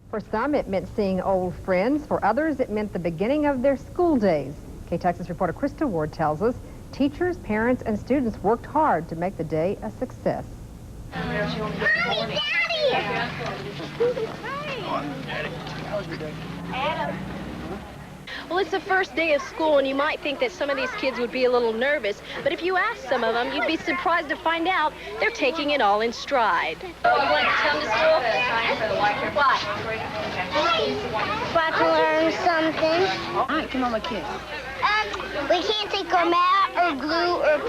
For some, it meant seeing old friends. For others, it meant the beginning of their school days. KTXS reporter Christa Ward tells us teachers, parents, and students worked hard to make the day a success. Mommy, Daddy! Adam. Well, it's the first day of school, and you might think that some of these kids would be a little nervous, but if you ask some of them, you'd be surprised to find out they're taking it all in stride. You want to come to school? Why? So I can learn something. All right, come on, my kids. We can't take our mat or glue or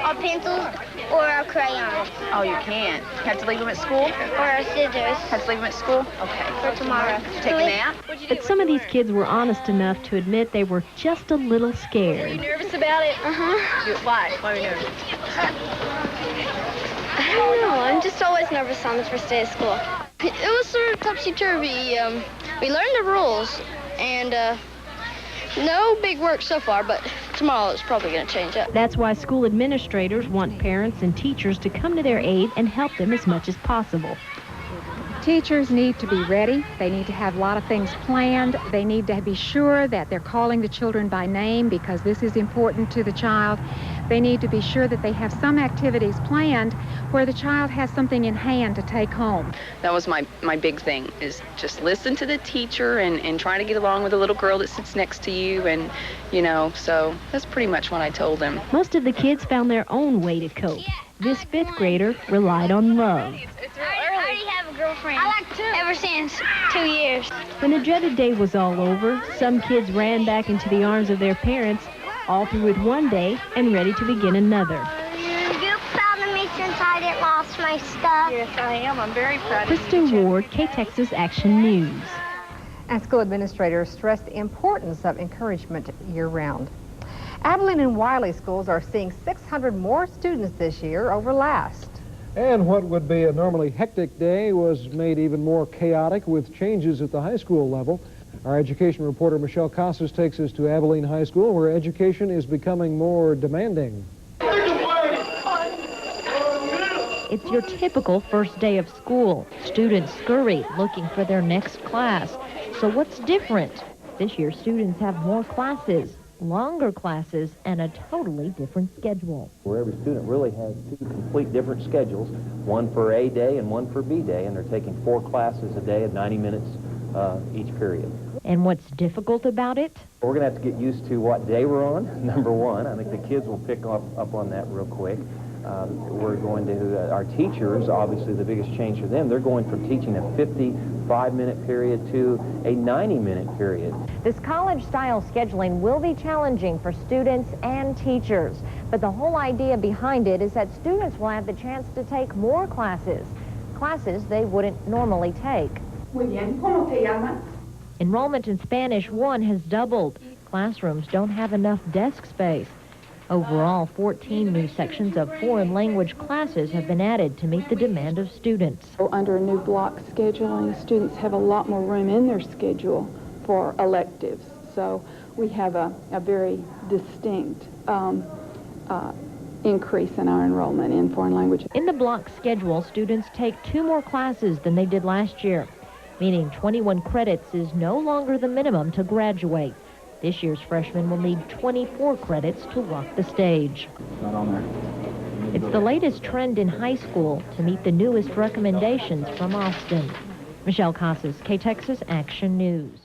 our pencils or our crayons. Oh, you can't? Have to leave them at school? Or our scissors. Have to leave them at school? Okay. For tomorrow. Take a nap? But some of these kids were honest enough to admit they were just a little Were you scared. nervous about it? Why? Why were you nervous? I don't know. I'm just always nervous on the first day of school. It was sort of topsy-turvy. We learned the rules, and no big work so far, but tomorrow it's probably going to change up. That's why school administrators want parents and teachers to come to their aid and help them as much as possible. Teachers need to be ready. They need to have a lot of things planned. They need to be sure that they're calling the children by name because this is important to the child. They need to be sure that they have some activities planned where the child has something in hand to take home. That was my big thing, is just listen to the teacher and try to get along with the little girl that sits next to you, and, you know, so that's pretty much what I told them. Most of the kids found their own way to cope. This fifth grader relied on love. I already have a girlfriend. I like two. Ever since 2 years. When the dreaded day was all over, some kids ran back into the arms of their parents, all through with one day and ready to begin another. You proud of me since I didn't lost my stuff? Yes, I am. I'm very proud of you. Christa Ward, KTXS Action News. And school administrators stress the importance of encouragement year-round. Abilene and Wiley schools are seeing 600 more students this year over last. And what would be a normally hectic day was made even more chaotic with changes at the high school level. Our education reporter Michelle Casas takes us to Abilene High School, where education is becoming more demanding. It's your typical first day of school. Students scurry looking for their next class. So what's different? This year students have more classes, longer classes, and a totally different schedule. Where every student really has two complete different schedules, one for A day and one for B day, and they're taking 4 classes a day at 90 minutes each period. And what's difficult about it? We're going to have to get used to what day we're on, number one. I think the kids will pick up on that real quick. We're going to, our teachers, obviously the biggest change for them, they're going from teaching a 55-minute period to a 90-minute period. This college-style scheduling will be challenging for students and teachers, but the whole idea behind it is that students will have the chance to take more classes they wouldn't normally take. Enrollment in Spanish 1 has doubled. Classrooms don't have enough desk space. Overall, 14 new sections of foreign language classes have been added to meet the demand of students. Under a new block scheduling, students have a lot more room in their schedule for electives. So we have a very distinct increase in our enrollment in foreign language. In the block schedule, students take 2 more classes than they did last year, meaning 21 credits is no longer the minimum to graduate. This year's freshmen will need 24 credits to walk the stage. Not on there. It's the latest trend in high school to meet the newest recommendations from Austin. Michelle Casas, KTXS Action News.